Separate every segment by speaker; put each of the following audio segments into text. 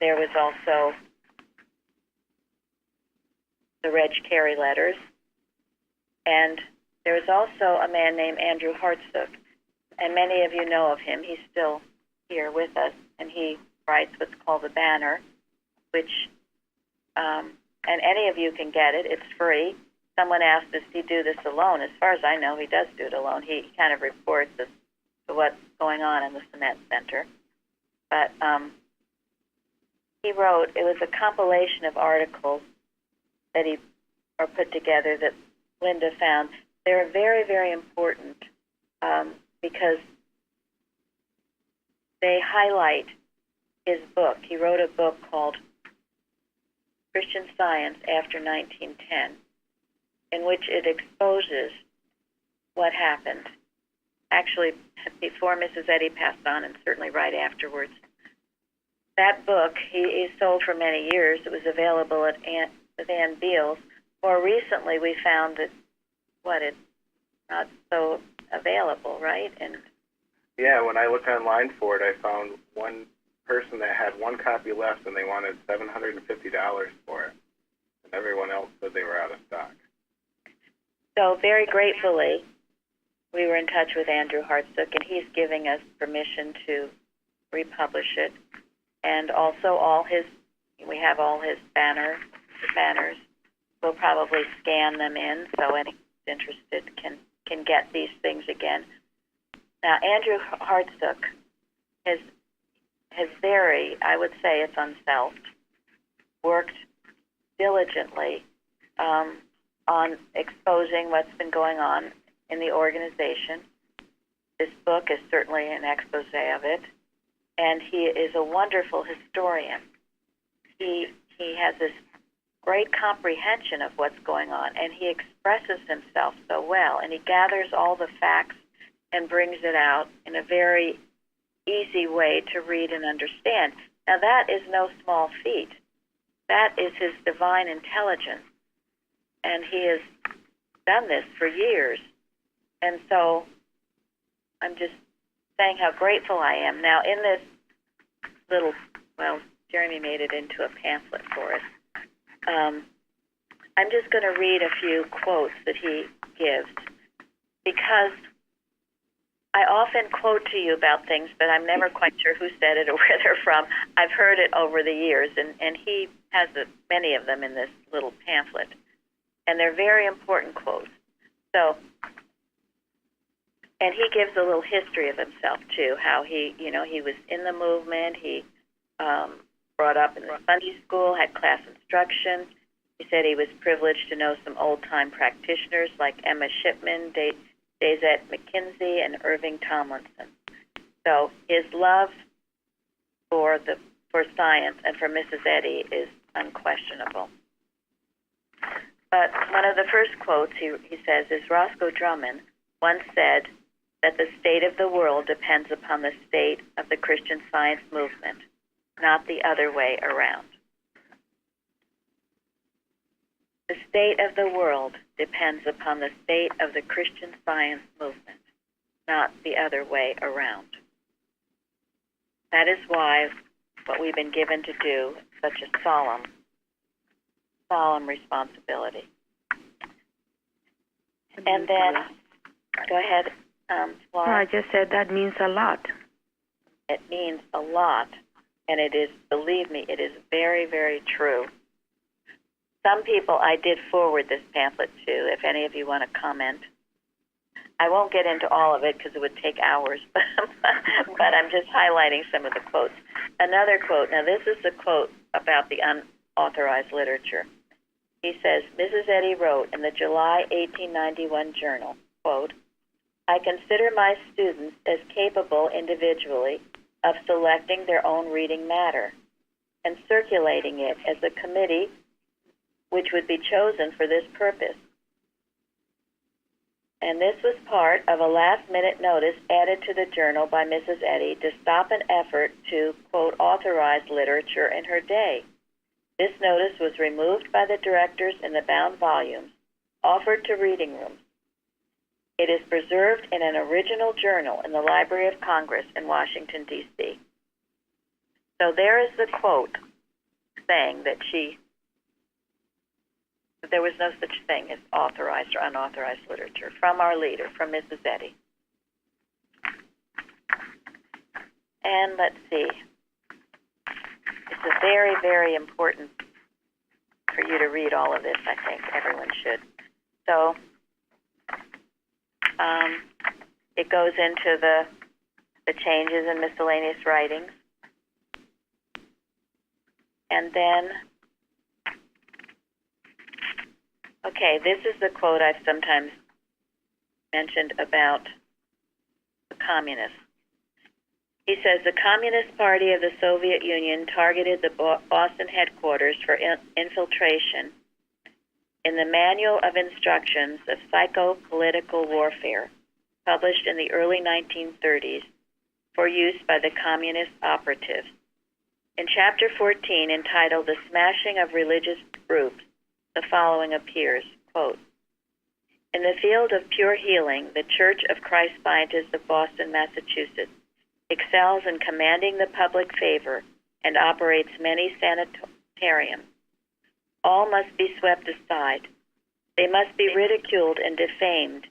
Speaker 1: There was also the Reg Carey letters, and there was also a man named Andrew Hartsook, and many of you know of him. He's still here with us, and he writes what's called the Banner, which, and any of you can get it. It's free. Someone asked, does he do this alone? As far as I know, he does do it alone. He kind of reports as to what's going on in the Cement Center. But he wrote, it was a compilation of articles that he put together that Linda found. They're very, very important because they highlight his book. He wrote a book called Christian Science After 1910, in which it exposes what happened, actually before Mrs. Eddy passed on and certainly right afterwards. That book, he sold for many years. It was available at Ann Beals. More recently, we found that, it's not so available, right? And
Speaker 2: yeah, when I looked online for it, I found one person that had one copy left, and they wanted $750 for it. And everyone else said they were out of stock.
Speaker 1: So very gratefully, we were in touch with Andrew Hartsook, and he's giving us permission to republish it. And also we have all his banners. We'll probably scan them in so anyone who's interested can get these things again. Now, Andrew Hartsook has very, I would say it's Unselfed, worked diligently on exposing what's been going on in the organization. This book is certainly an expose of it, and he is a wonderful historian. He has this great comprehension of what's going on, and he expresses himself so well, and he gathers all the facts and brings it out in a very easy way to read and understand. Now, that is no small feat. That is his divine intelligence, and he has done this for years. And so I'm just saying how grateful I am. Now, in this little, Jeremy made it into a pamphlet for us. I'm just going to read a few quotes that he gives, because I often quote to you about things, but I'm never quite sure who said it or where they're from. I've heard it over the years, and he has many of them in this little pamphlet, and they're very important quotes. So, and he gives a little history of himself, too, how he was in the movement. He brought up in the Sunday school, had class instruction. He said he was privileged to know some old-time practitioners like Emma Shipman, Dazette McKinsey, and Irving Tomlinson. So his love for science and for Mrs. Eddy is unquestionable. But one of the first quotes he says is, Roscoe Drummond once said that the state of the world depends upon the state of the Christian Science movement, not the other way around. The state of the world depends upon the state of the Christian Science movement, not the other way around. That is why what we've been given to do is such a solemn responsibility. And then, go ahead, Laura.
Speaker 3: I just said that means a lot.
Speaker 1: It means a lot, and it is, believe me, it is very, very true. Some people I did forward this pamphlet to, if any of you want to comment. I won't get into all of it because it would take hours, but I'm just highlighting some of the quotes. Another quote, now this is a quote about the unauthorized literature. He says, Mrs. Eddy wrote in the July 1891 journal, quote, I consider my students as capable individually of selecting their own reading matter and circulating it as a committee which would be chosen for this purpose. And this was part of a last-minute notice added to the journal by Mrs. Eddy to stop an effort to, quote, authorize literature in her day. This notice was removed by the directors in the bound volumes, offered to reading rooms. It is preserved in an original journal in the Library of Congress in Washington, D.C. So there is the quote saying that there was no such thing as authorized or unauthorized literature, from our leader, from Mrs. Eddy. And let's see. It's a very, very important for you to read all of this. I think everyone should. So it goes into the changes in miscellaneous writings. And then, okay, this is the quote I've sometimes mentioned about the communists. He says, the Communist Party of the Soviet Union targeted the Boston headquarters for infiltration in the Manual of Instructions of Psycho-Political Warfare, published in the early 1930s, for use by the communist operatives. In Chapter 14, entitled The Smashing of Religious Groups, the following appears, quote, in the field of pure healing, the Church of Christ Scientists of Boston, Massachusetts, excels in commanding the public favor and operates many sanitariums. All must be swept aside. They must be ridiculed and defamed,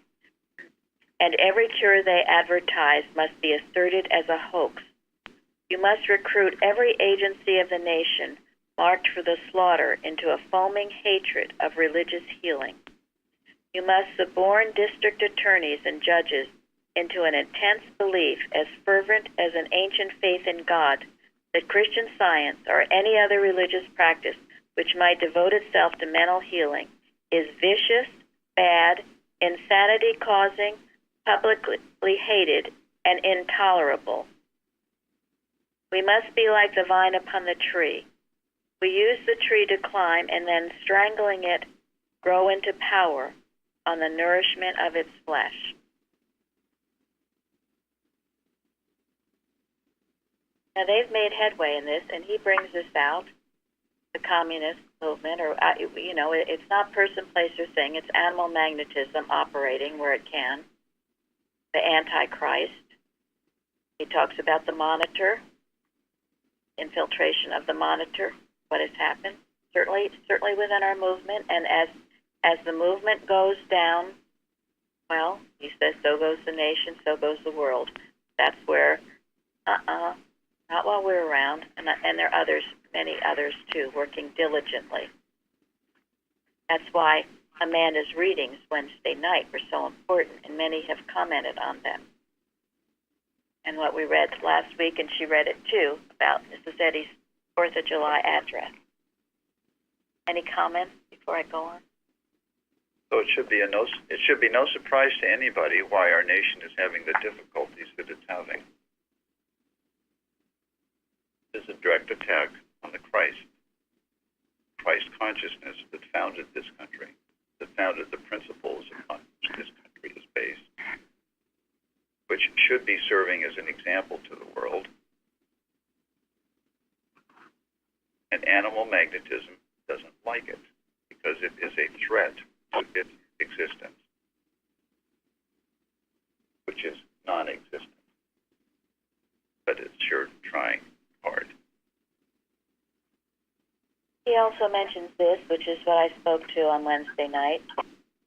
Speaker 1: and every cure they advertise must be asserted as a hoax. You must recruit every agency of the nation marked for the slaughter into a foaming hatred of religious healing. You must suborn district attorneys and judges into an intense belief as fervent as an ancient faith in God that Christian Science or any other religious practice which might devote itself to mental healing is vicious, bad, insanity-causing, publicly hated, and intolerable. We must be like the vine upon the tree. We use the tree to climb and then, strangling it, grow into power on the nourishment of its flesh. Now, they've made headway in this, and he brings this out, the communist movement, or, it's not person, place, or thing. It's animal magnetism operating where it can. The Antichrist. He talks about the monitor, infiltration of the monitor, what has happened. Certainly within our movement, and as the movement goes down, well, he says, so goes the nation, so goes the world. That's where, not while we're around, and there are others, many others too, working diligently. That's why Amanda's readings Wednesday night were so important, and many have commented on them. And what we read last week, and she read it too, about Mrs. Eddy's 4th of July address. Any comments before I go on?
Speaker 4: So it should be no surprise to anybody why our nation is having the difficulties that it's having. This is a direct attack on the Christ consciousness that founded this country, that founded the principles upon which this country is based, which should be serving as an example to the world. And animal magnetism doesn't like it because it is a threat to its existence, which is non-existent. But it's sure trying hard.
Speaker 1: He also mentions this, which is what I spoke to on Wednesday night.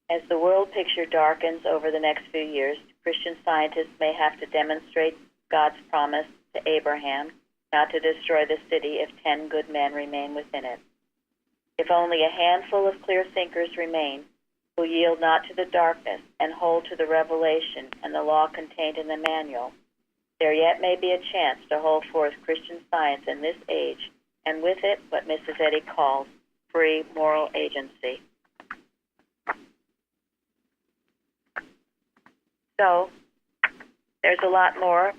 Speaker 1: As the world picture darkens over the next few years, Christian scientists may have to demonstrate God's promise to Abraham not to destroy the city if 10 good men remain within it. If only a handful of clear thinkers remain, who yield not to the darkness and hold to the revelation and the law contained in the manual, there yet may be a chance to hold forth Christian Science in this age, and with it what Mrs. Eddy calls free moral agency. So, there's a lot more.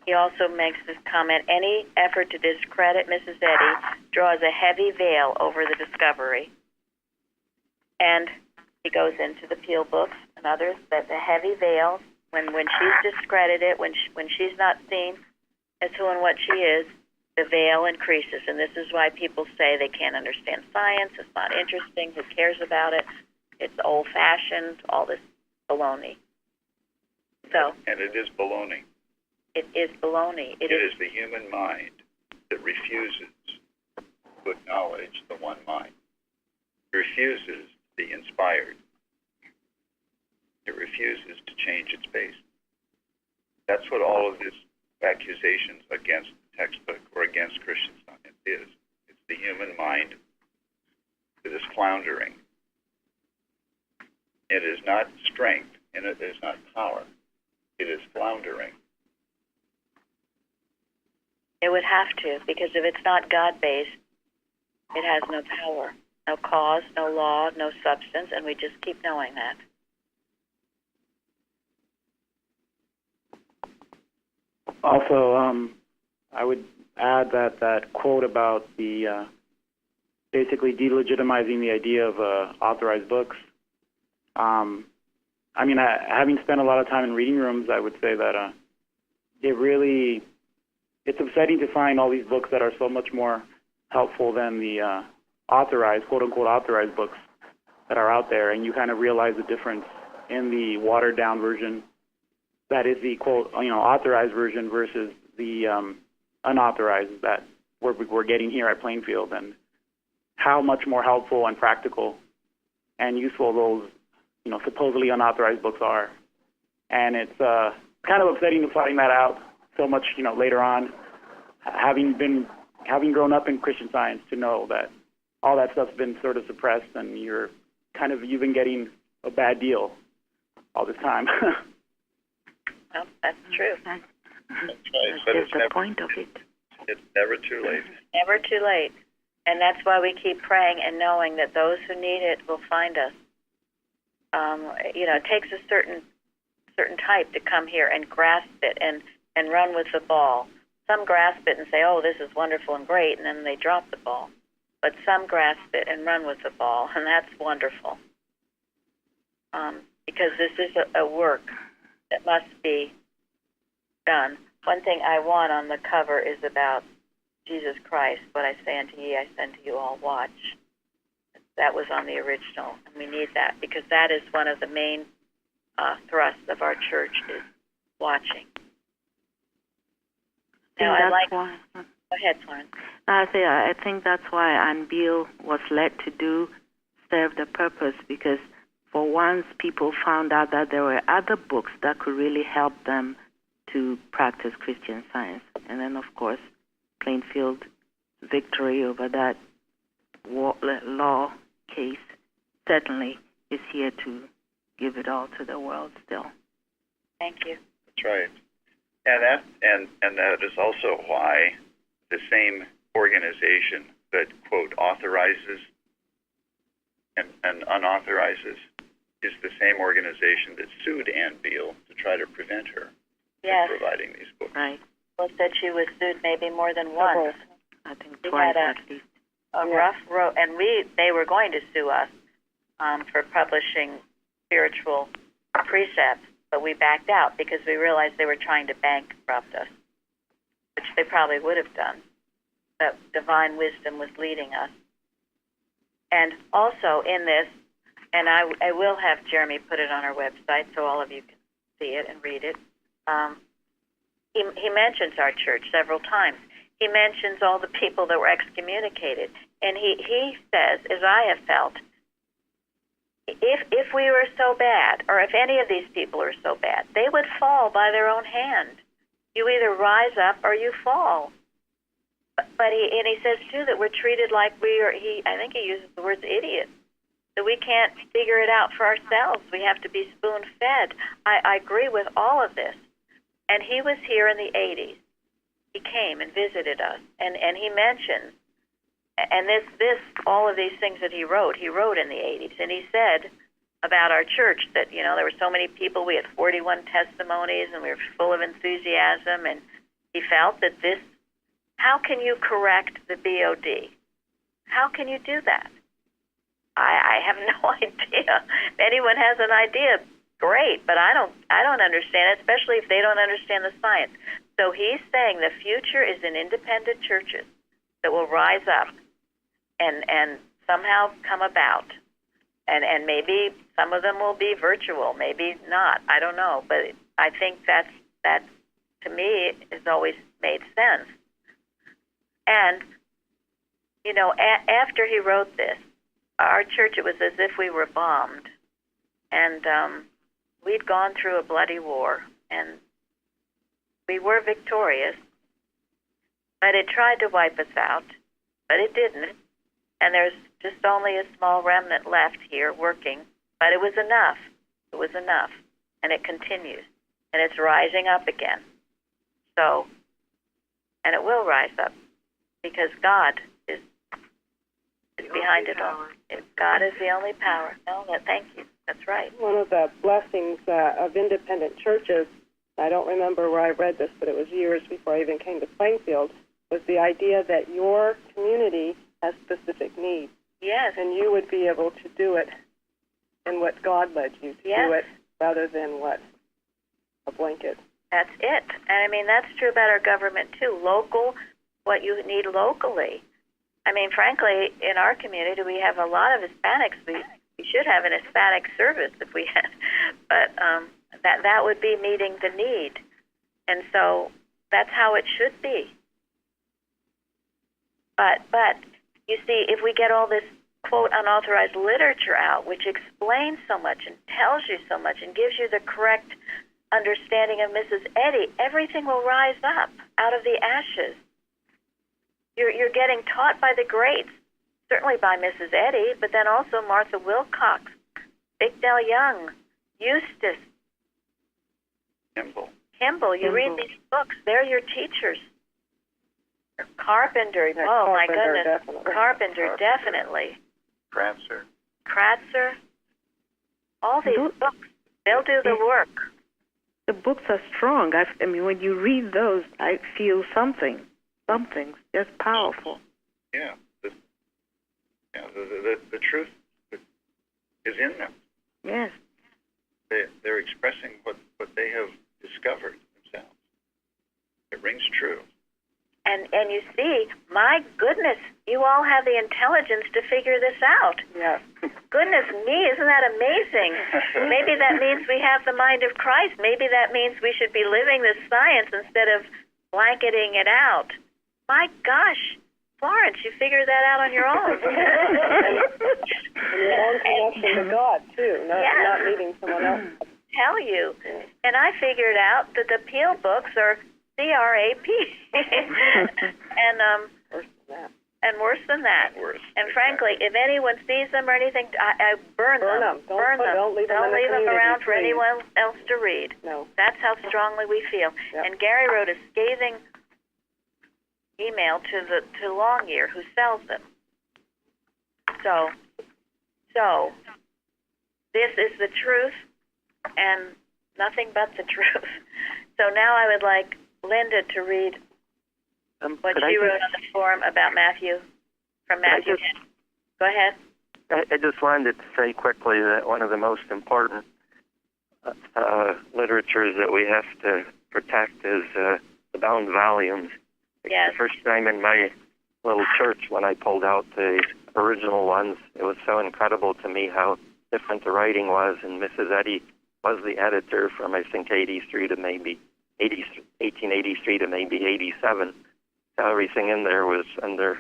Speaker 1: He also makes this comment, any effort to discredit Mrs. Eddy draws a heavy veil over the discovery. And he goes into the Peel books and others, that the heavy veil, when she's discredited, when she's not seen as who and what she is, the veil increases. And this is why people say they can't understand science, it's not interesting, who cares about it, it's old-fashioned, all this baloney. So,
Speaker 4: and it is baloney.
Speaker 1: It is baloney.
Speaker 4: It is the human mind that refuses to put acknowledge the one mind. It refuses to be inspired. It refuses to change its base. That's what all of these accusations against the textbook or against Christian Science is. It's the human mind that is floundering. It is not strength, and it is not power. It is floundering.
Speaker 1: It would have to, because if it's not God-based, it has no power, no cause, no law, no substance, and we just keep knowing that.
Speaker 5: Also, I would add that quote about the basically delegitimizing the idea of authorized books. I mean, having spent a lot of time in reading rooms, I would say that it's upsetting to find all these books that are so much more helpful than the authorized, quote-unquote, authorized books that are out there, and you kind of realize the difference in the watered-down version that is the, quote, authorized version versus the unauthorized that we're getting here at Plainfield, and how much more helpful and practical and useful those, supposedly unauthorized books are. And it's kind of upsetting to find that out so much, later on, having grown up in Christian Science, to know that all that stuff's been sort of suppressed, and you've been getting a bad deal all this time.
Speaker 1: Well, that's true.
Speaker 4: That's right, but it's
Speaker 3: the
Speaker 4: never,
Speaker 3: point of it.
Speaker 4: It's never too late.
Speaker 1: Never too late. And that's why we keep praying and knowing that those who need it will find us. It takes a certain type to come here and grasp it and run with the ball. Some grasp it and say, oh, this is wonderful and great, and then they drop the ball. But some grasp it and run with the ball, and that's wonderful. Because this is a work that must be done. One thing I want on the cover is about Jesus Christ. What I say unto ye, I send to you all. Watch. That was on the original, and we need that because that is one of the main thrusts of our church is watching. Now, Go ahead, Florence.
Speaker 3: I think that's why Ann Beal was led to serve the purpose, because for once people found out that there were other books that could really help them to practice Christian Science. And then, of course, Plainfield's victory over that law case certainly is here to give it all to the world still.
Speaker 1: Thank you.
Speaker 4: That's right. And that is also why the same organization that, quote, authorizes and unauthorizes is the same organization that sued Ann Beal to try to prevent her
Speaker 1: Yes.
Speaker 4: from providing these books.
Speaker 3: Right.
Speaker 1: Well, said she was sued maybe more than once.
Speaker 3: I think
Speaker 1: We
Speaker 3: twice
Speaker 1: had
Speaker 3: at least.
Speaker 1: A rough road, and they were going to sue us for publishing spiritual precepts, but we backed out because we realized they were trying to bankrupt us, which they probably would have done. But divine wisdom was leading us. And also in this, and I will have Jeremy put it on our website so all of you can see it and read it. He mentions our church several times. He mentions all the people that were excommunicated. And he says, as I have felt, if we were so bad, or if any of these people are so bad, they would fall by their own hand. You either rise up or you fall. But he says, too, that we're treated like I think he uses the words idiots, that we can't figure it out for ourselves. We have to be spoon-fed. I agree with all of this. And he was here in the 80s. He came and visited us, and he mentions, and all of these things that he wrote in the 80s, and he said about our church that, there were so many people, we had 41 testimonies, and we were full of enthusiasm, and he felt that how can you correct the BOD? How can you do that? I have no idea. If anyone has an idea, great, but I don't understand it, especially if they don't understand the science. So he's saying the future is in independent churches that will rise up and somehow come about. And maybe some of them will be virtual, maybe not. I don't know, but I think that to me has always made sense. And you know, after he wrote this, our church, it was as if we were bombed. And we'd gone through a bloody war, and we were victorious. But it tried to wipe us out, but it didn't. And there's just only a small remnant left here working. But it was enough. It was enough. And it continues. And it's rising up again. So, and it will rise up because God is behind it all. God is the only power. No, thank you. That's right.
Speaker 6: One of the blessings of independent churches, I don't remember where I read this, but it was years before I even came to Plainfield, was the idea that your community has specific needs.
Speaker 1: Yes.
Speaker 6: And you would be able to do it in what God led you to do it rather than what a blanket.
Speaker 1: That's it. And I mean, that's true about our government too. Local, what you need locally. I mean, frankly, in our community, we have a lot of Hispanics. We should have an Hispanic service if we had, but that would be meeting the need. And so that's how it should be. But you see, if we get all this, quote, unauthorized literature out, which explains so much and tells you so much and gives you the correct understanding of Mrs. Eddy, everything will rise up out of the ashes. You're getting taught by the greats, certainly by Mrs. Eddy, but then also Martha Wilcox, Bicknell Young, Eustace, Kimball. You read these books, they're your teachers. Carpenter, oh my goodness, definitely. Carpenter, definitely. Kratzer, all these books, they'll do the work.
Speaker 3: The books are strong. I mean, when you read those, I feel something just powerful.
Speaker 4: Yeah, the truth is in them.
Speaker 3: Yes.
Speaker 4: They're expressing what they have discovered themselves. It rings true.
Speaker 1: And you see, my goodness, you all have the intelligence to figure this out.
Speaker 6: Yeah.
Speaker 1: Goodness me, isn't that amazing? Maybe that means we have the mind of Christ. Maybe that means we should be living this science instead of blanketing it out. My gosh, Florence, you figured that out on your own.
Speaker 6: And your own connection to God, too, not needing someone else.
Speaker 1: Tell you. And I figured out that the Peel books are CRAP. And worse than that. And frankly, if anyone sees them or anything, I burn them. Burn them.
Speaker 6: Don't leave them
Speaker 1: around for anyone else to read.
Speaker 6: No.
Speaker 1: That's how strongly we feel. Yep. And Gary wrote a scathing email to Longyear, who sells them. So this is the truth and nothing but the truth. So now I would like Linda to read what she wrote on the forum about Matthew, from Matthew. Go ahead.
Speaker 7: I just wanted to say quickly that one of the most important literatures that we have to protect is the bound volumes.
Speaker 1: Yes.
Speaker 7: The first time in my little church when I pulled out the original ones, it was so incredible to me how different the writing was, and Mrs. Eddy was the editor from, I think, 83 to maybe 1883 to maybe 87. So everything in there was under,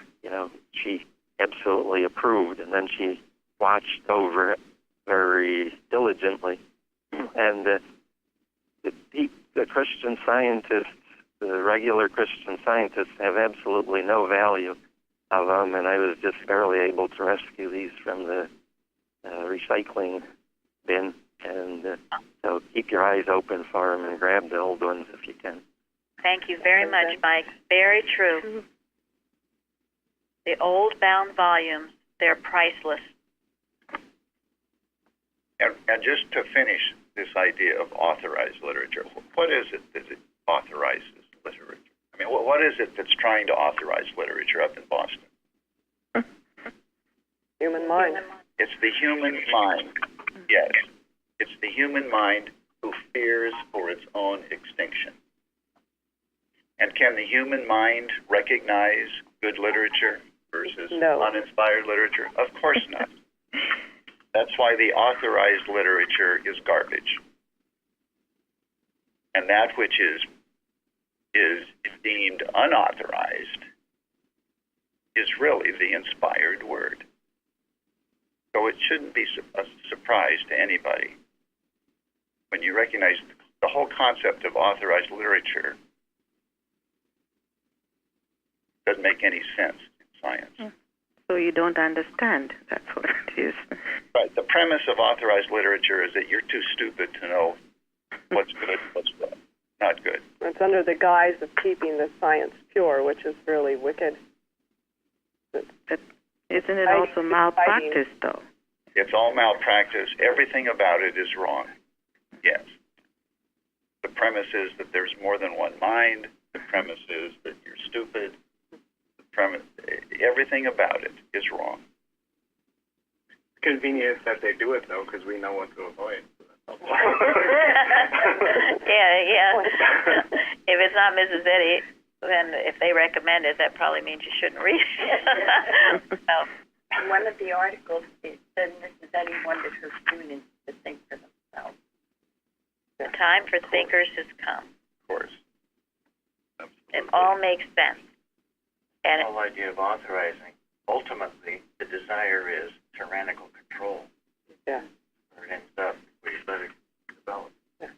Speaker 7: she absolutely approved, and then she watched over it very diligently. And the Christian scientists, the regular Christian scientists, have absolutely no value of them, and I was just barely able to rescue these from the recycling bin. And so keep your eyes open for them and grab the old ones if you can.
Speaker 1: Thank you very much, Mike. Very true. The old bound volumes, they're priceless.
Speaker 4: And just to finish this idea of authorized literature, what is it that it authorizes literature? I mean, what is it that's trying to authorize literature up in Boston?
Speaker 6: Human mind.
Speaker 4: It's the human mind, yes. It's the human mind who fears for its own extinction. And can the human mind recognize good literature versus uninspired literature? Of course not. That's why the authorized literature is garbage. And that which is deemed unauthorized is really the inspired word. So it shouldn't be a surprise to anybody when you recognize the whole concept of authorized literature doesn't make any sense in science.
Speaker 3: So you don't understand. That's what it is.
Speaker 4: Right. The premise of authorized literature is that you're too stupid to know what's good, what's not good.
Speaker 6: It's under the guise of keeping the science pure, which is really wicked.
Speaker 3: But isn't it also malpractice, though?
Speaker 4: It's all malpractice. Everything about it is wrong. Yes. The premise is that there's more than one mind. The premise is that you're stupid. Everything about it is wrong.
Speaker 2: Convenient that they do it, though, because we know what to avoid.
Speaker 1: Yeah. If it's not Mrs. Eddy, then if they recommend it, that probably means you shouldn't read it. So.
Speaker 8: In one of the articles, it said Mrs. Eddy wanted her students to think for themselves.
Speaker 1: The time for thinkers has come.
Speaker 4: Of course.
Speaker 1: It all makes sense. And
Speaker 9: the whole idea of authorizing, ultimately, the desire is tyrannical control.
Speaker 6: Yeah.
Speaker 9: Where it ends up, we just let it develop.
Speaker 6: Yeah.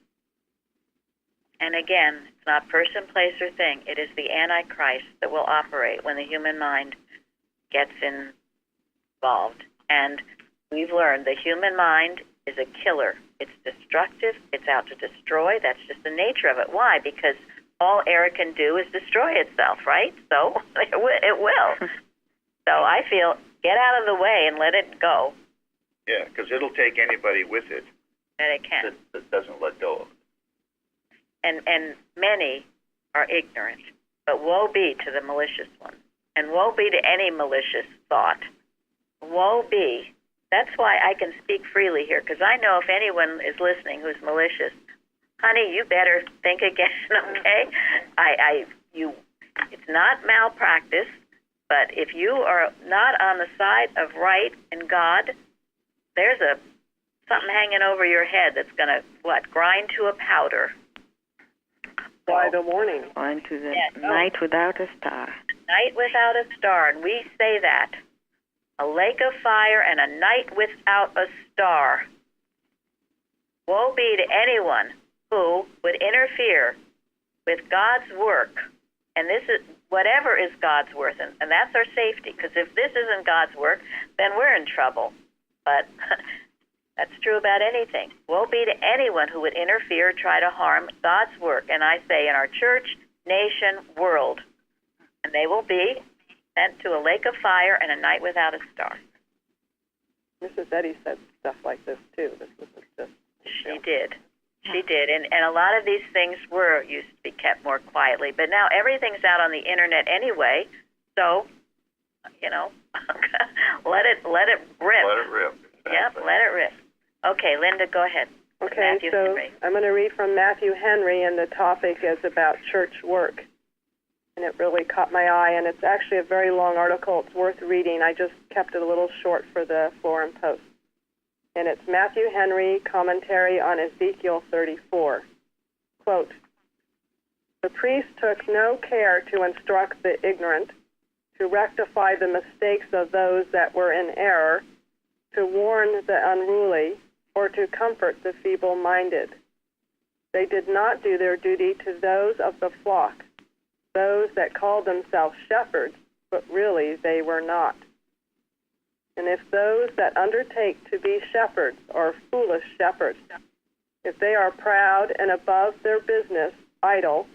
Speaker 1: And again, it's not person, place, or thing. It is the Antichrist that will operate when the human mind gets involved. And we've learned the human mind is a killer. It's destructive. It's out to destroy. That's just the nature of it. Why? Because all air can do is destroy itself, right? So it will. So I feel, get out of the way and let it go.
Speaker 4: Yeah, because it'll take anybody with it
Speaker 1: That it can.
Speaker 4: that doesn't let go of it.
Speaker 1: And many are ignorant. But woe be to the malicious ones. And woe be to any malicious thought. Woe be. That's why I can speak freely here, because I know if anyone is listening who's malicious, honey, you better think again, okay? It's not malpractice, but if you are not on the side of right and God, there's something hanging over your head that's going to, grind to a powder.
Speaker 6: By the morning.
Speaker 3: On to the night without a star.
Speaker 1: Night without a star, and we say that. A lake of fire and a night without a star. Woe be to anyone who would interfere with God's work, and this is whatever is God's work, and that's our safety, because if this isn't God's work, then we're in trouble. But that's true about anything. Woe be to anyone who would interfere, try to harm God's work, and I say in our church, nation, world, and they will be sent to a lake of fire and a night without a star.
Speaker 6: Mrs. Eddy said stuff like this, too. This wasn't just...
Speaker 1: She did. She did. And a lot of these things used to be kept more quietly. But now everything's out on the Internet anyway. So, let it rip.
Speaker 4: Let it rip. Exactly.
Speaker 1: Yep, let it rip. Okay, Linda, go ahead.
Speaker 6: Okay,
Speaker 1: Matthew
Speaker 6: so
Speaker 1: Henry.
Speaker 6: I'm going to read from Matthew Henry, and the topic is about church work. And it really caught my eye, and it's actually a very long article. It's worth reading. I just kept it a little short for the Forum Post. And it's Matthew Henry, commentary on Ezekiel 34. Quote, "The priest took no care to instruct the ignorant, to rectify the mistakes of those that were in error, to warn the unruly, or to comfort the feeble-minded. They did not do their duty to those of the flock, those that called themselves shepherds, but really they were not. And if those that undertake to be shepherds are foolish shepherds, if they are proud and above their business, idle,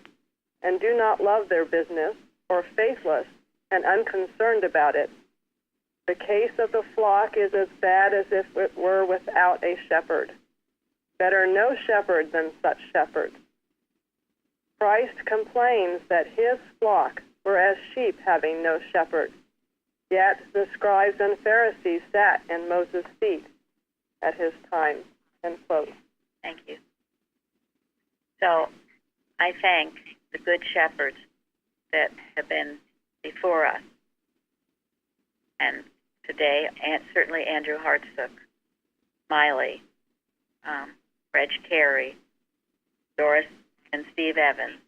Speaker 6: and do not love their business, or faithless and unconcerned about it, the case of the flock is as bad as if it were without a shepherd. Better no shepherd than such shepherds. Christ complains that his flock were as sheep having no shepherd. Yet the scribes and Pharisees sat in Moses' feet at his time." End quote.
Speaker 1: Thank you. So I thank the good shepherds that have been before us. And today, and certainly Andrew Hartsook, Miley, Reg Carey, Doris and Steve Evans,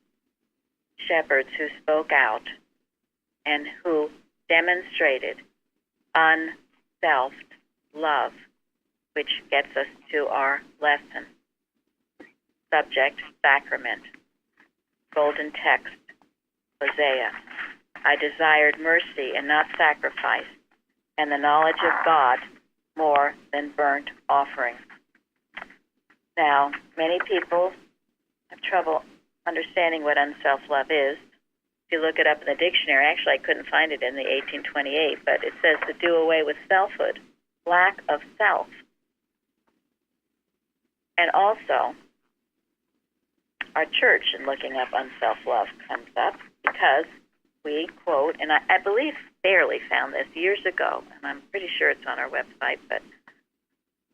Speaker 1: shepherds who spoke out and who demonstrated unselfed love, which gets us to our lesson. Subject, sacrament. Golden text, Hosea. I desired mercy and not sacrifice, and the knowledge of God more than burnt offering. Now, many people have trouble understanding what unself love is. If you look it up in the dictionary, actually I couldn't find it in the 1828, but it says to do away with selfhood, lack of self. And also, our church, in looking up unself love, comes up because we quote, and I believe Fairley found this years ago, and I'm pretty sure it's on our website, but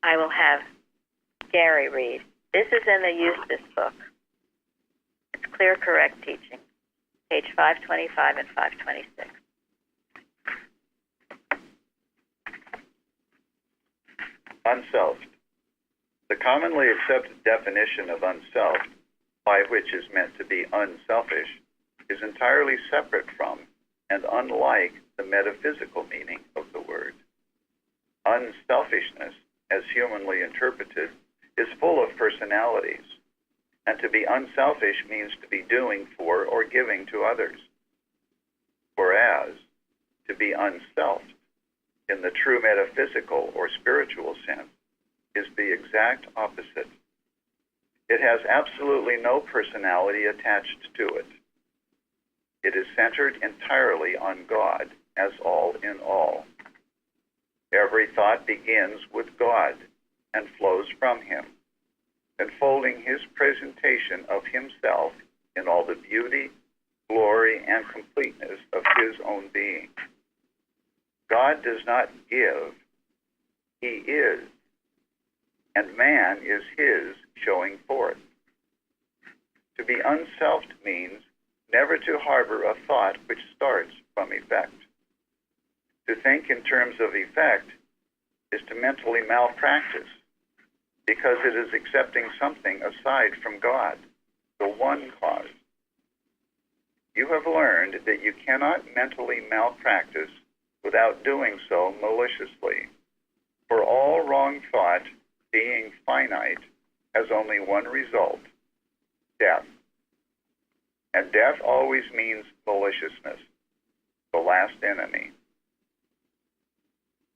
Speaker 1: I will have Gary read. This is in the Eustace book. It's Clear, Correct Teaching, page 525 and 526.
Speaker 4: Unselfed. The commonly accepted definition of unselfed, by which is meant to be unselfish, is entirely separate from and unlike the metaphysical meaning of the word. Unselfishness, as humanly interpreted, is full of personalities, and to be unselfish means to be doing for or giving to others. Whereas, to be unselfed, in the true metaphysical or spiritual sense, is the exact opposite. It has absolutely no personality attached to it. It is centered entirely on God as all in all. Every thought begins with God and flows from Him, unfolding His presentation of Himself in all the beauty, glory, and completeness of His own being. God does not give, He is, and man is His showing forth. To be unselfed means never to harbor a thought which starts from effect. To think in terms of effect is to mentally malpractice, because it is accepting something aside from God, the one cause. You have learned that you cannot mentally malpractice without doing so maliciously, for all wrong thought, being finite, has only one result, death. And death always means maliciousness, the last enemy.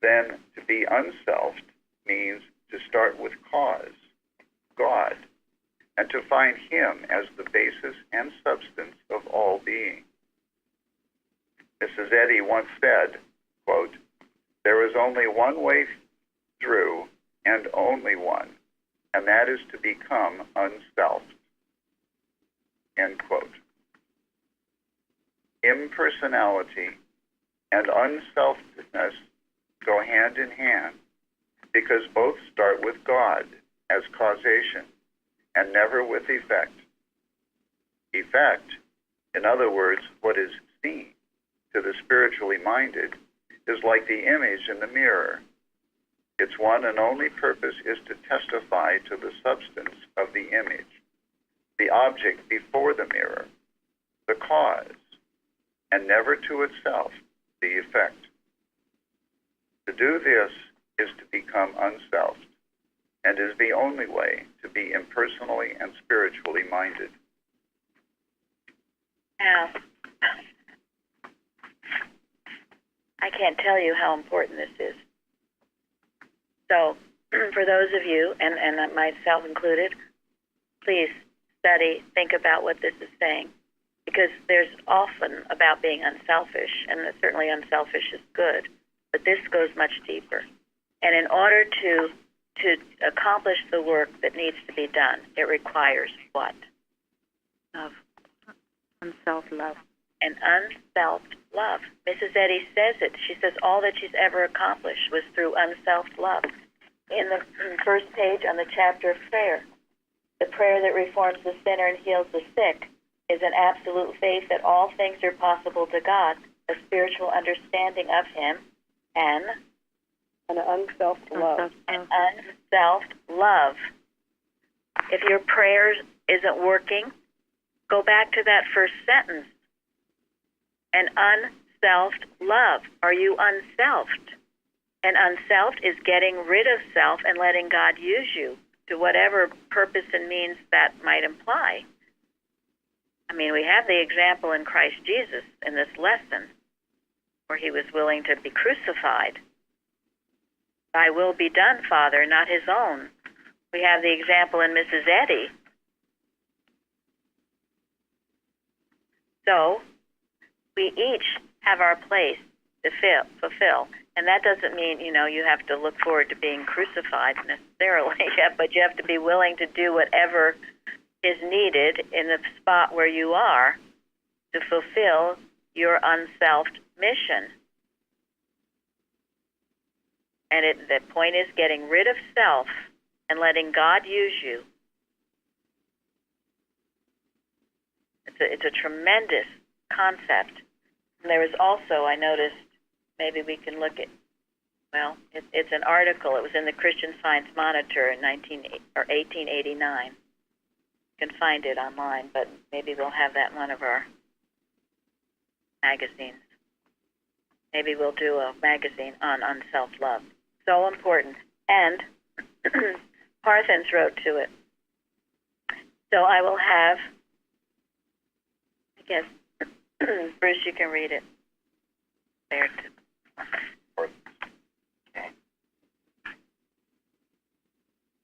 Speaker 4: Then to be unselfed means to start with cause, God, and to find Him as the basis and substance of all being. Mrs. Eddy once said, quote, "There is only one way through, and only one, and that is to become unselfed." End quote. Impersonality and unselfness go hand in hand because both start with God as causation and never with effect. Effect, in other words, what is seen to the spiritually minded, is like the image in the mirror. Its one and only purpose is to testify to the substance of the image, the object before the mirror, the cause, and never to itself, the effect. To do this is to become unselfed, and is the only way to be impersonally and spiritually minded.
Speaker 1: Now, I can't tell you how important this is. So, for those of you, and myself included, please study, think about what this is saying, because there's often about being unselfish, and certainly unselfish is good, but this goes much deeper. And in order to accomplish the work that needs to be done, it requires what?
Speaker 3: Love. Unself love.
Speaker 1: An unselfed love. Mrs. Eddy says it. She says all that she's ever accomplished was through unselfed love. In the first page on the chapter of prayer, the prayer that reforms the sinner and heals the sick is an absolute faith that all things are possible to God, a spiritual understanding of Him, and
Speaker 6: An unselfed love.
Speaker 1: an unselfed love. If your prayer isn't working, go back to that first sentence. An unselfed love? Are you unselfed? And unselfed is getting rid of self and letting God use you to whatever purpose and means that might imply. I mean, we have the example in Christ Jesus in this lesson where he was willing to be crucified. Thy will be done, Father, not his own. We have the example in Mrs. Eddy. So, we each have our place to fulfill. And that doesn't mean, you have to look forward to being crucified necessarily, but you have to be willing to do whatever is needed in the spot where you are to fulfill your unselfed mission. And the point is getting rid of self and letting God use you. It's a tremendous concept. And there was also, I noticed, maybe we can look at, it's an article. It was in the Christian Science Monitor in 1889. You can find it online, but maybe we'll have that in one of our magazines. Maybe we'll do a magazine on unself love. So important. And Parthens wrote to it. So I will have, I guess, Bruce, you can read it. There.
Speaker 9: Okay.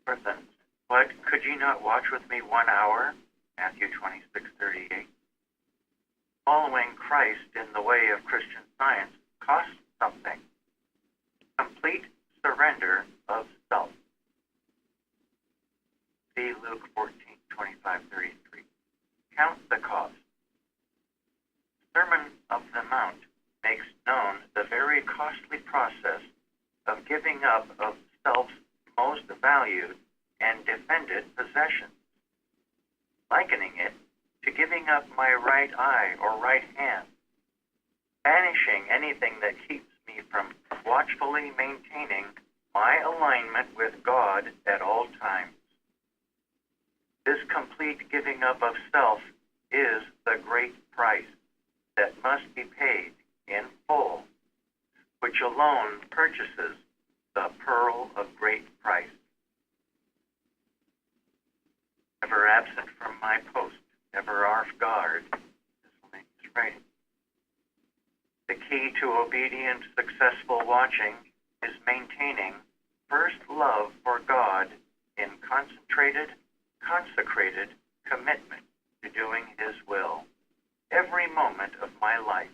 Speaker 9: Parthens, what, could you not watch with me 1 hour? Matthew 26:38. Following Christ in the way of Christian Science costs something. Complete surrender of self. See Luke 14:25-33. Count the cost. Sermon of the Mount makes known the very costly process of giving up of self's most valued and defended possessions, likening it to giving up my right eye or right hand, banishing anything that keeps me from watchfully maintaining my alignment with God at all times. This complete giving up of self is the great price that must be paid in full, which alone purchases the pearl of great price. Never absent from my post, never off guard, this lady's writing. The key to obedient, successful watching is maintaining first love for God in concentrated, consecrated commitment to doing his will every moment of my life.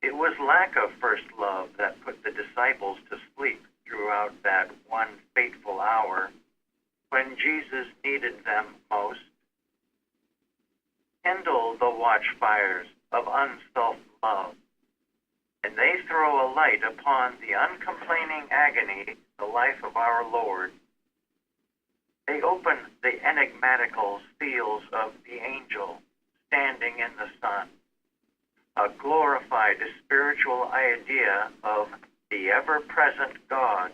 Speaker 9: It was lack of first love that put the disciples to sleep throughout that one fateful hour when Jesus needed them most. Kindle the watchfires of unselfed love, and they throw a light upon the uncomplaining agony, the life of our Lord. They open the enigmatical seals of the angel standing in the sun, a glorified spiritual idea of the ever-present God,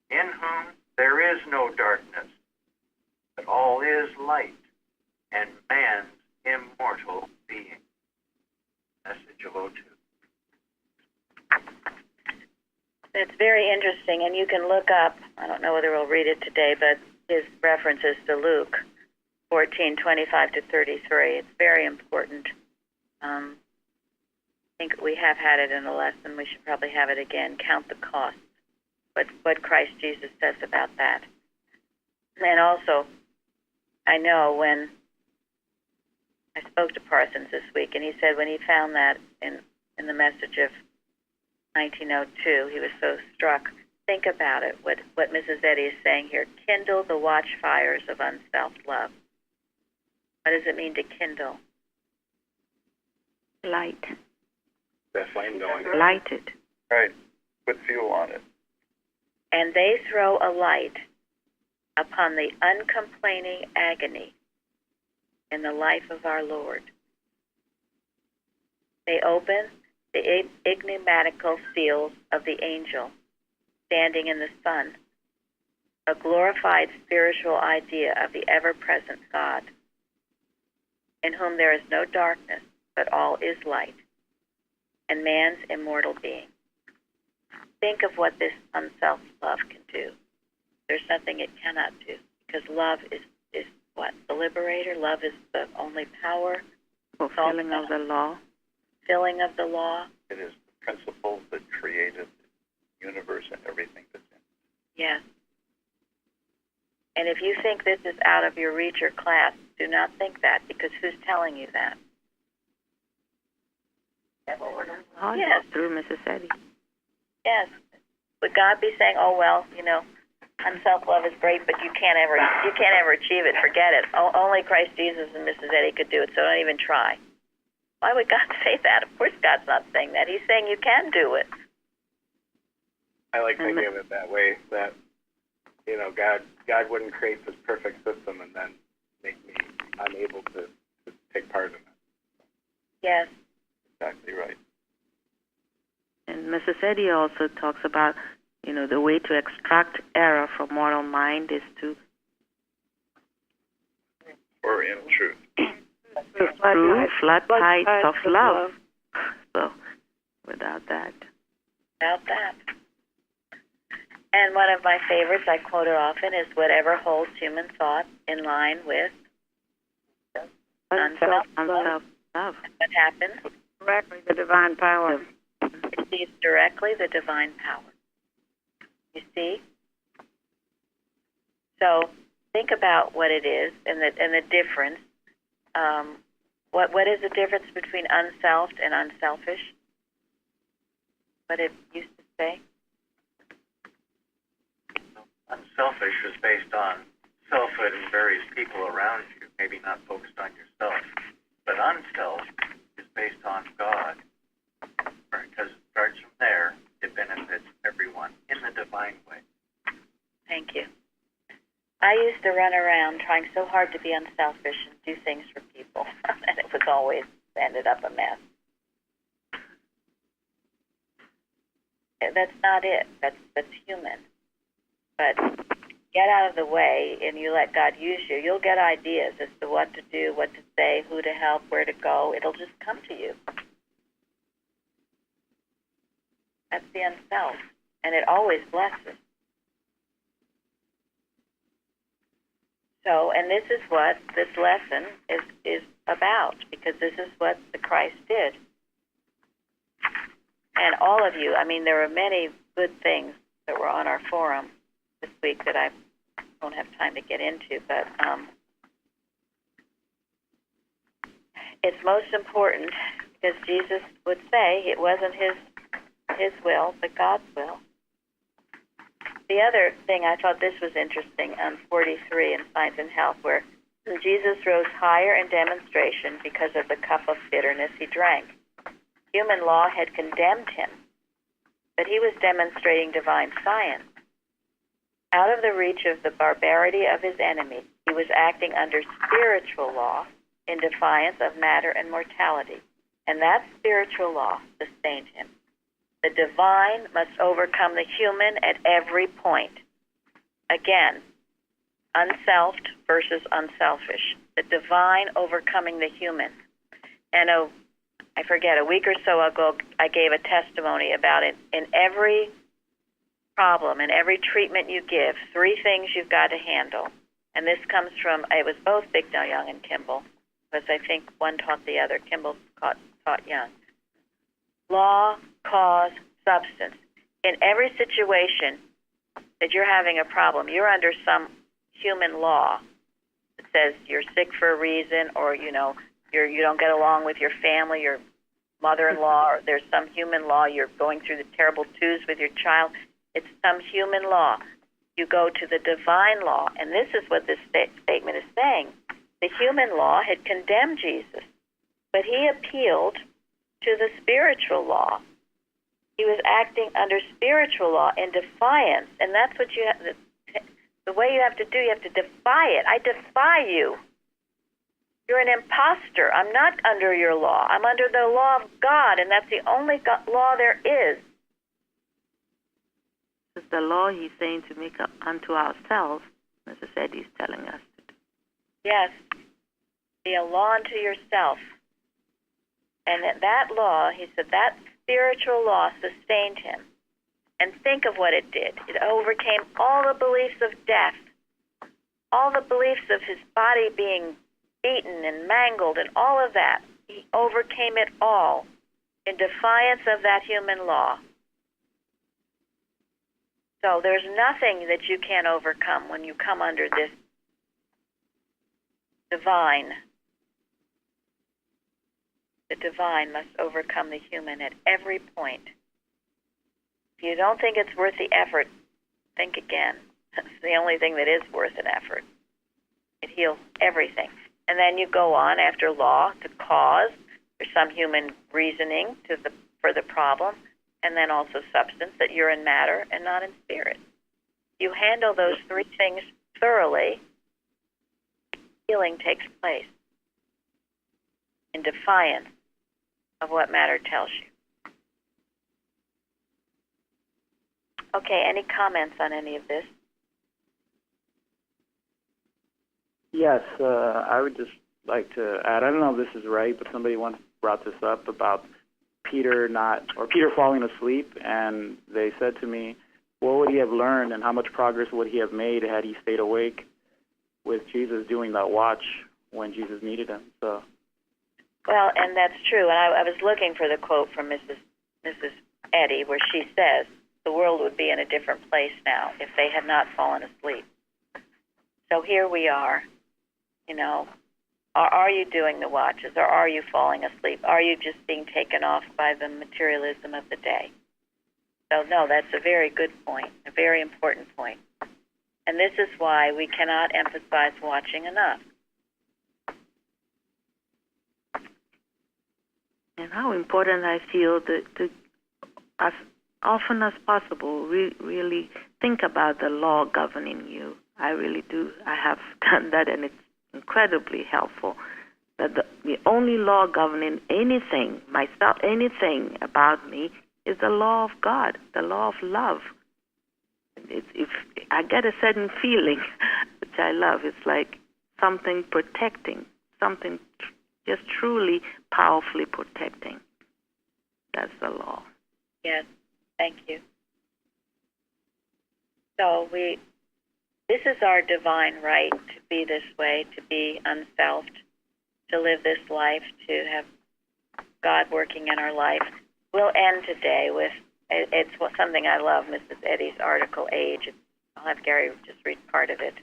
Speaker 9: in whom there is no darkness, but all is light, and man's immortal being. Message of O2.
Speaker 1: It's very interesting, and you can look up, I don't know whether we'll read it today, but his references to Luke 14:25-33. It's very important. I think we have had it in a lesson. We should probably have it again. Count the cost. What Christ Jesus says about that. And also, I know when I spoke to Parsons this week, and he said when he found that in the message of 1902, he was so struck. Think about it, what Mrs. Eddy is saying here. Kindle the watchfires of unselfed love. What does it mean to kindle?
Speaker 3: Light.
Speaker 2: That flame going.
Speaker 3: Light it.
Speaker 4: Right. Put fuel on it.
Speaker 1: And they throw a light upon the uncomplaining agony in the life of our Lord. They open the enigmatical seals of the angel standing in the sun, a glorified spiritual idea of the ever-present God, in whom there is no darkness, but all is light, and man's immortal being. Think of what this unself love can do. There's nothing it cannot do, because love is what? The liberator. Love is the only power.
Speaker 3: Fulfilling of the law.
Speaker 1: Fulfilling of the law.
Speaker 4: It is the principle that created the universe and everything that's in it.
Speaker 1: Yes. And if you think this is out of your reach or class, do not think that, because who's telling you that?
Speaker 3: Oh,
Speaker 1: yes.
Speaker 3: Through Mrs. Eddy.
Speaker 1: Yes. Would God be saying, "Oh well, unself-love is great, but you can't ever achieve it. Forget it. Only Christ Jesus and Mrs. Eddy could do it, so don't even try." Why would God say that? Of course, God's not saying that. He's saying you can do it.
Speaker 2: I like thinking of it that way. That God wouldn't create this perfect system and then make me unable to take part in it.
Speaker 1: Yes.
Speaker 4: Exactly right.
Speaker 3: And Mrs. Eddy also talks about, the way to extract error from mortal mind is to
Speaker 4: Or in truth.
Speaker 3: through floodlights of love. So, without that.
Speaker 1: And one of my favorites, I quote it often, is whatever holds human thought in line with unself love. What happens?
Speaker 8: Directly the divine power.
Speaker 1: It sees directly the divine power. You see? So think about what it is and the difference. What is the difference between unselfed and unselfish? What it used to say?
Speaker 9: Unselfish is based on selfhood and various people around you, maybe not focused on yourself. But unself is based on God, because it starts from there. It benefits everyone in the divine way.
Speaker 1: Thank you. I used to run around trying so hard to be unselfish and do things for people, and it was always ended up a mess. That's not it. That's human. But get out of the way and you let God use you. You'll get ideas as to what to do, what to say, who to help, where to go. It'll just come to you. That's the unself, and it always blesses. So, and this is what this lesson is about, because this is what the Christ did. And all of you, there were many good things that were on our forum this week that I don't have time to get into, but it's most important because Jesus would say it wasn't his will, but God's will. The other thing, I thought this was interesting, on 43 in Science and Health, where Jesus rose higher in demonstration because of the cup of bitterness he drank. Human law had condemned him, but he was demonstrating divine science. Out of the reach of the barbarity of his enemies, he was acting under spiritual law in defiance of matter and mortality, and that spiritual law sustained him. The divine must overcome the human at every point. Again, unselfed versus unselfish. The divine overcoming the human. And I forget, a week or so ago, I gave a testimony about it. In every problem, in every treatment you give, 3 things you've got to handle. And this comes from, it was both Bignell Young and Kimball, because I think one taught the other. Kimball taught Young. Law, cause, substance. In every situation that you're having a problem, you're under some human law that says you're sick for a reason, or you don't get along with your family, your mother-in-law, or there's some human law, you're going through the terrible twos with your child. It's some human law. You go to the divine law, and this is what this statement is saying. The human law had condemned Jesus, but he appealed to the spiritual law. He was acting under spiritual law in defiance, and that's what you have. The way you have to do, you have to defy it. I defy you. You're an imposter. I'm not under your law. I'm under the law of God, and that's the only law there is.
Speaker 3: It's the law he's saying to make up unto ourselves, as I said, he's telling us to do.
Speaker 1: Yes. Be a law unto yourself. And that law, he said, spiritual law sustained him. And think of what it did. It overcame all the beliefs of death, all the beliefs of his body being beaten and mangled and all of that. He overcame it all in defiance of that human law. So there's nothing that you can't overcome when you come under this divine. The divine must overcome the human at every point. If you don't think it's worth the effort, think again. It's the only thing that is worth an effort. It heals everything. And then you go on after law to cause. There's some human reasoning for the problem, and then also substance, that you're in matter and not in spirit. You handle those three things thoroughly, healing takes place in defiance of what matter tells you. Okay, any comments on any of this?
Speaker 5: Yes, I would just like to add, I don't know if this is right, but somebody once brought this up about Peter falling asleep, and they said to me, what would he have learned and how much progress would he have made had he stayed awake with Jesus doing that watch when Jesus needed him? So.
Speaker 1: Well, and that's true. And I was looking for the quote from Mrs. Eddy, where she says, the world would be in a different place now if they had not fallen asleep. So here we are, you know. Are you doing the watches, or are you falling asleep? Are you just being taken off by the materialism of the day? So, no, that's a very good point, a very important point. And this is why we cannot emphasize watching enough.
Speaker 3: And how important I feel to as often as possible, really think about the law governing you. I really do. I have done that, and it's incredibly helpful. That the only law governing anything, myself, anything about me, is the law of God, the law of love. If I get a certain feeling, which I love, it's like something protecting, something just truly, powerfully protecting. That's the law.
Speaker 1: Yes, thank you. So this is our divine right to be this way, to be unselfed, to live this life, to have God working in our life. We'll end today with, it's something I love, Mrs. Eddy's article, Age. I'll have Gary just read part of it.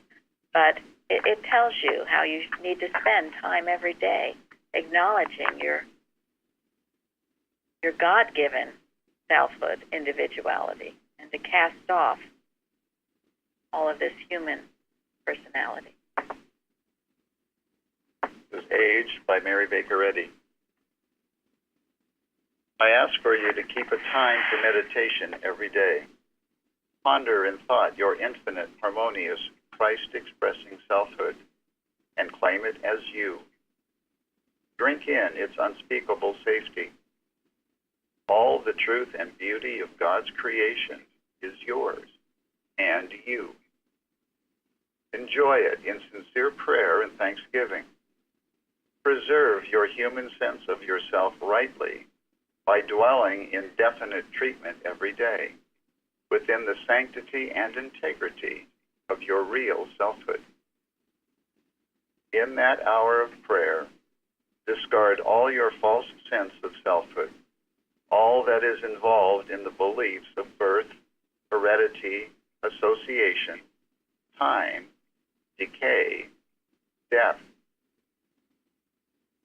Speaker 1: But it tells you how you need to spend time every day acknowledging your God-given selfhood, individuality, and to cast off all of this human personality.
Speaker 4: This is Age by Mary Baker Eddy. I ask for you to keep a time for meditation every day. Ponder in thought your infinite, harmonious, Christ-expressing selfhood and claim it as you. Drink in its unspeakable safety. All the truth and beauty of God's creation is yours and you. Enjoy it in sincere prayer and thanksgiving. Preserve your human sense of yourself rightly by dwelling in definite treatment every day within the sanctity and integrity of your real selfhood. In that hour of prayer, discard all your false sense of selfhood, all that is involved in the beliefs of birth, heredity, association, time, decay, death.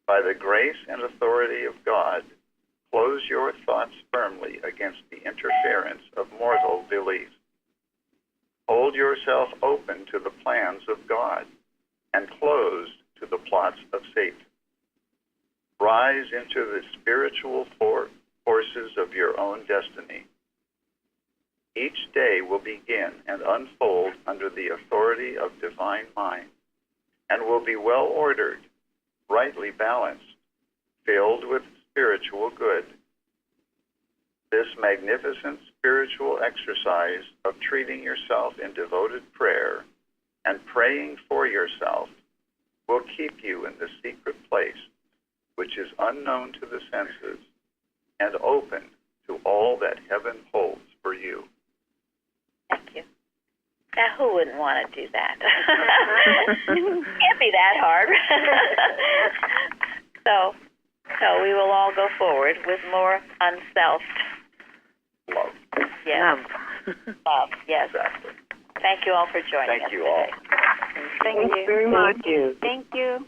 Speaker 4: By the grace and authority of God, close your thoughts firmly against the interference of mortal beliefs. Hold yourself open to the plans of God and closed to the plots of Satan. Rise into the spiritual forces of your own destiny. Each day will begin and unfold under the authority of divine mind and will be well ordered, rightly balanced, filled with spiritual good. This magnificent spiritual exercise of treating yourself in devoted prayer and praying for yourself will keep you in the secret place, which is unknown to the senses and open
Speaker 10: to all that heaven holds for you.
Speaker 1: Thank you. Now, who wouldn't want to do that? Can't be that hard. So we will all go forward with more unselfed.
Speaker 10: Love.
Speaker 1: Yes. Love. Yes.
Speaker 10: Exactly.
Speaker 1: Thank you all for joining us
Speaker 10: Thank you all.
Speaker 1: today.
Speaker 6: Thank you very much.
Speaker 3: Thank you.